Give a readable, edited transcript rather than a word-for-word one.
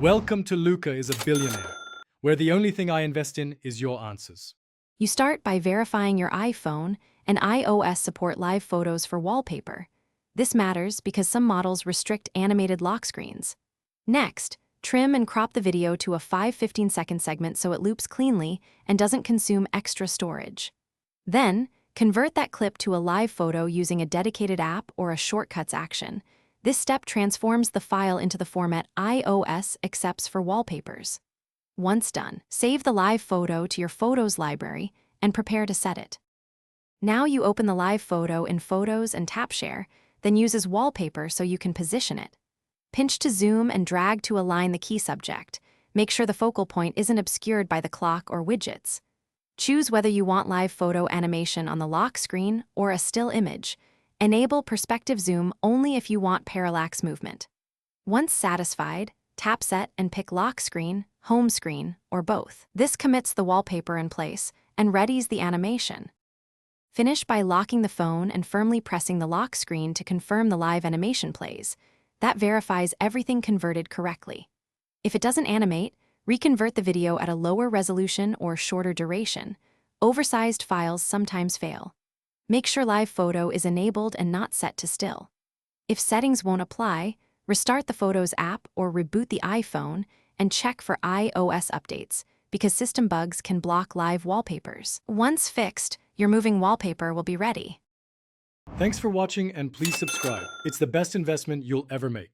Welcome to Luca is a Billionaire, where the only thing I invest in is your answers. You start by verifying your iPhone and iOS support live photos for wallpaper. This matters because some models restrict animated lock screens. Next, trim and crop the video to a 5-15-second segment so it loops cleanly and doesn't consume extra storage. Then, convert that clip to a live photo using a dedicated app or a shortcuts action. This step transforms the file into the format iOS accepts for wallpapers. Once done, save the live photo to your Photos library and prepare to set it. Now you open the live photo in Photos and tap Share, then use as wallpaper so you can position it. Pinch to zoom and drag to align the key subject. Make sure the focal point isn't obscured by the clock or widgets. Choose whether you want live photo animation on the lock screen or a still image. Enable perspective zoom only if you want parallax movement. Once satisfied, tap Set and pick lock screen, home screen, or both. This commits the wallpaper in place and readies the animation. Finish by locking the phone and firmly pressing the lock screen to confirm the live animation plays. That verifies everything converted correctly. If it doesn't animate, reconvert the video at a lower resolution or shorter duration. Oversized files sometimes fail. Make sure live photo is enabled and not set to still. If settings won't apply, restart the Photos app or reboot the iPhone and check for iOS updates, because system bugs can block live wallpapers. Once fixed, your moving wallpaper will be ready. Thanks for watching and please subscribe. It's the best investment you'll ever make.